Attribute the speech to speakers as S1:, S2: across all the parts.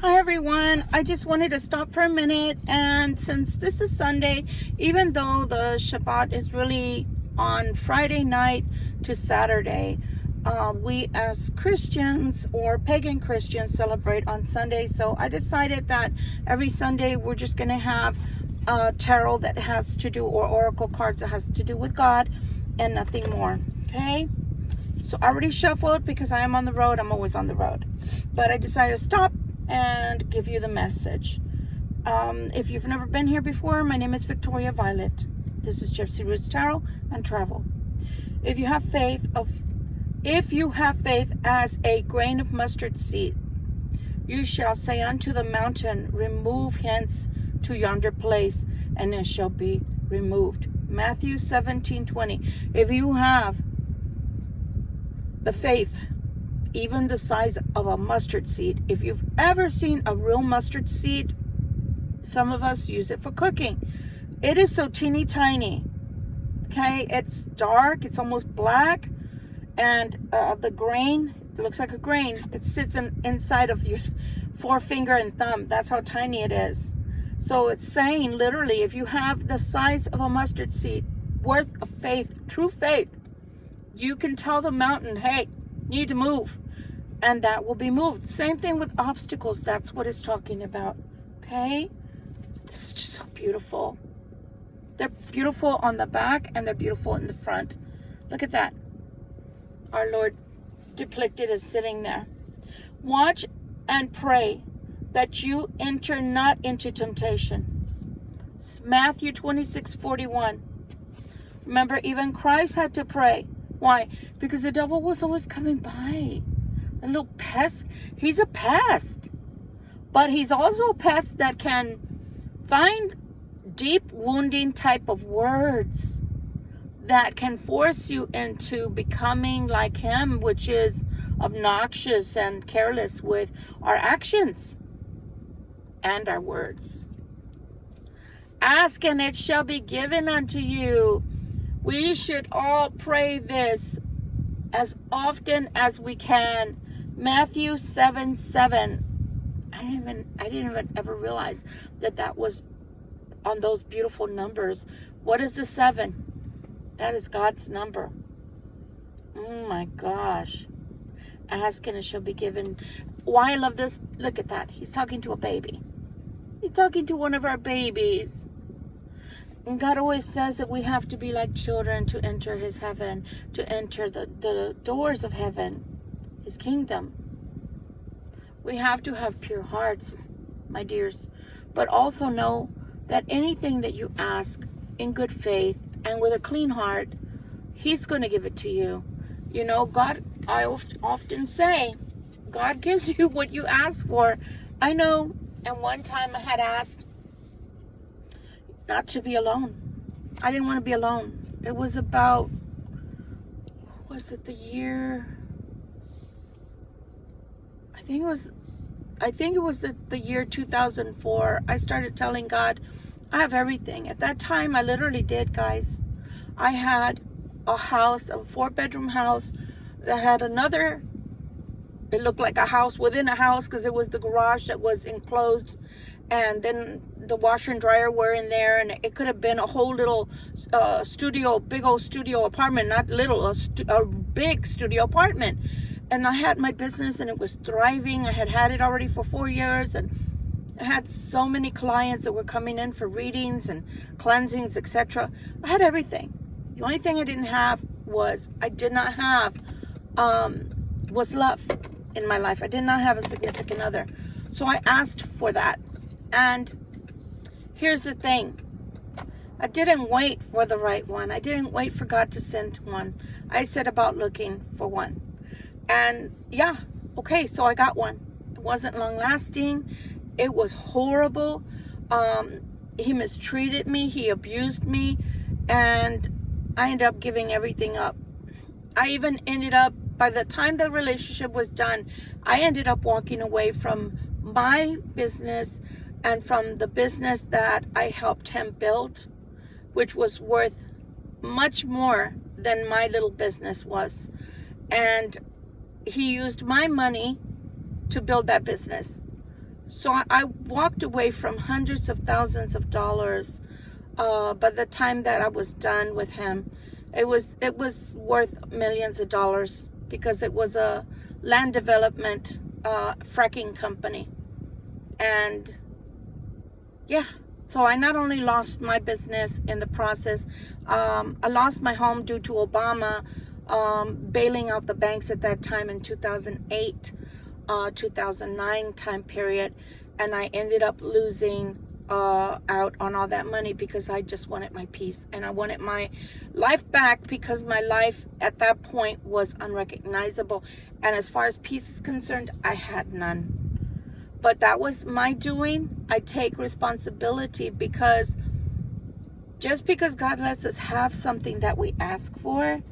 S1: Hi everyone, I just wanted to stop for a minute, and since this is Sunday, even though the Shabbat is really on Friday night to Saturday, we as Christians or pagan Christians celebrate on Sunday. So I decided that every Sunday we're just going to have tarot that has to do, or oracle cards that has to do with God and nothing more. Okay, so I already shuffled because I am on the road. I'm always on the road, but I decided to stop and give you the message. If you've never been here before, my name is Victoria Violet. This is Gypsy Roots Tarot and Travel. If you have faith as a grain of mustard seed, you shall say unto the mountain, remove hence to yonder place, and it shall be removed. Matthew 17:20. If you have the faith, even the size of a mustard seed. If you've ever seen a real mustard seed, some of us use it for cooking. It is so teeny tiny. Okay, it's dark, it's almost black, and the grain, it looks like a grain. It sits inside of your forefinger and thumb. That's how tiny it is. So it's saying literally, if you have the size of a mustard seed, worth of faith, true faith, you can tell the mountain, hey, you need to move, and that will be moved. Same thing with obstacles. That's what it's talking about. Okay, this is just so beautiful. They're beautiful on the back and they're beautiful in the front. Look at that. Our Lord depicted as sitting there. Watch and pray that you enter not into temptation. It's Matthew 26:41. Remember, even Christ had to pray. Why? Because the devil was always coming by. A little pest. He's a pest. But he's also a pest that can find deep wounding type of words that can force you into becoming like him, which is obnoxious and careless with our actions and our words. Ask and it shall be given unto you. We should all pray this as often as we can. Matthew 7:7. I didn't even ever realize that was on those beautiful numbers. What is the 7? That is God's number. Oh my gosh. Ask and it shall be given. Why I love this? Look at that. He's talking to a baby. He's talking to one of our babies. And God always says that we have to be like children to enter his heaven, to enter the doors of heaven, his kingdom. We have to have pure hearts, my dears, but also know that anything that you ask in good faith and with a clean heart, he's going to give it to you. You know, God, I often say, God gives you what you ask for. I know, and one time I had asked not to be alone. I didn't want to be alone. It was about, the year? I think it was the year 2004. I started telling God, I have everything. At that time, I literally did, guys. I had a house, a 4-bedroom house that had another, it looked like a house within a house because it was the garage that was enclosed. And then the washer and dryer were in there, and it could have been a whole little studio, big old studio apartment, not little, a big studio apartment. And I had my business and it was thriving. I had it already for 4 years, and I had so many clients that were coming in for readings and cleansings, etc. I had everything. The only thing I didn't have was was love in my life. I did not have a significant other. So I asked for that. And here's the thing. I didn't wait for the right one. I didn't wait for God to send one. I set about looking for one. And yeah, okay, so I got one. It wasn't long lasting. It was horrible. He mistreated me. He abused me. And I ended up giving everything up. I even ended up, by the time the relationship was done, I ended up walking away from my business and from the business that I helped him build, which was worth much more than my little business was. And he used my money to build that business. So I walked away from hundreds of thousands of dollars. By the time that I was done with him, it was worth millions of dollars, because it was a land development fracking company. And yeah, so I not only lost my business in the process, I lost my home due to Obama bailing out the banks at that time in 2008, 2009 time period, and I ended up losing out on all that money, because I just wanted my peace and I wanted my life back, because my life at that point was unrecognizable, and as far as peace is concerned, I had none. But that was my doing. I take responsibility, because just because God lets us have something that we ask for,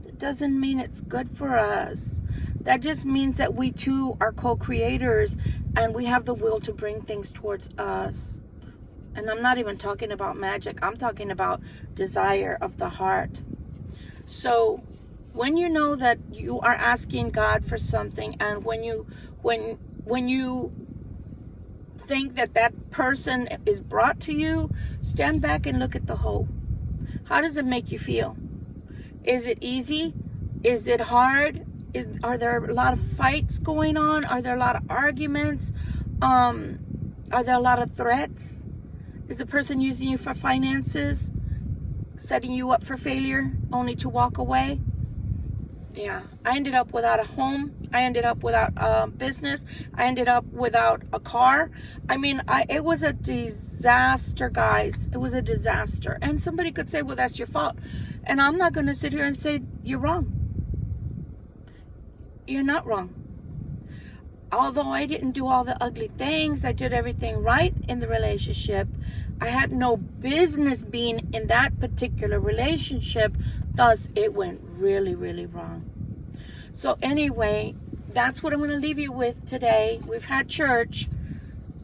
S1: it doesn't mean it's good for us. That just means that we too are co-creators, and we have the will to bring things towards us. And I'm not even talking about magic. I'm talking about desire of the heart. So when you know that you are asking God for something, and when you think that that person is brought to you, stand back and look at the whole. How does it make you feel? Is it easy? Is it hard? Are there a lot of fights going on? Are there a lot of arguments? Are there a lot of threats? Is the person using you for finances, setting you up for failure only to walk away? Yeah, I ended up without a home. I ended up without a business. I ended up without a car. I mean, it was a disaster, guys. It was a disaster. And somebody could say, well, that's your fault. And I'm not going to sit here and say, you're wrong. You're not wrong. Although I didn't do all the ugly things, I did everything right in the relationship. I had no business being in that particular relationship. Thus, it went really, really wrong. So anyway, that's what I'm going to leave you with today. We've had church.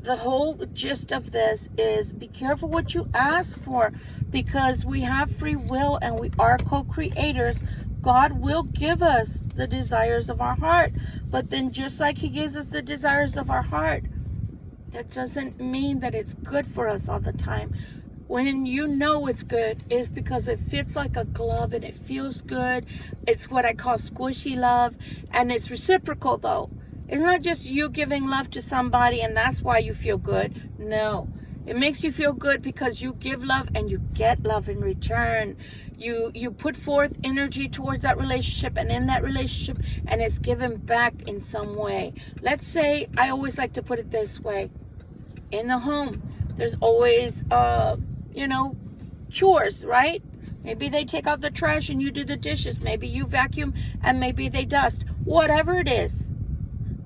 S1: The whole gist of this is be careful what you ask for, because we have free will and we are co-creators. God will give us the desires of our heart. But then just like he gives us the desires of our heart, that doesn't mean that it's good for us all the time. When you know it's good, it's because it fits like a glove and it feels good. It's what I call squishy love. And it's reciprocal though. It's not just you giving love to somebody and that's why you feel good. No. It makes you feel good because you give love and you get love in return. You put forth energy towards that relationship and in that relationship, and it's given back in some way. Let's say, I always like to put it this way. In the home, there's always, chores, right? Maybe they take out the trash and you do the dishes. Maybe you vacuum and maybe they dust. Whatever it is.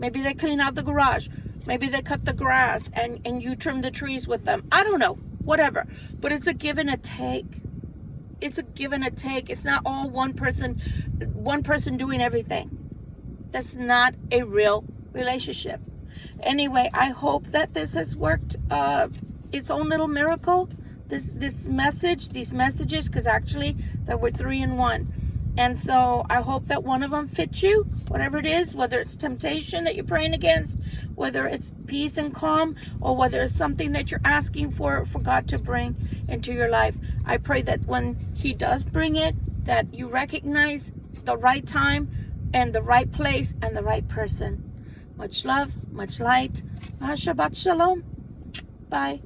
S1: Maybe they clean out the garage. Maybe they cut the grass and you trim the trees with them. I don't know. Whatever. But it's a give and a take. It's a give and a take. It's not all one person doing everything. That's not a real relationship. Anyway, I hope that this has worked its own little miracle. These messages, because actually there were 3 in 1. And so I hope that one of them fits you, whatever it is, whether it's temptation that you're praying against, whether it's peace and calm, or whether it's something that you're asking for God to bring into your life. I pray that when he does bring it, that you recognize the right time and the right place and the right person. Much love, much light. Shabbat shalom. Bye.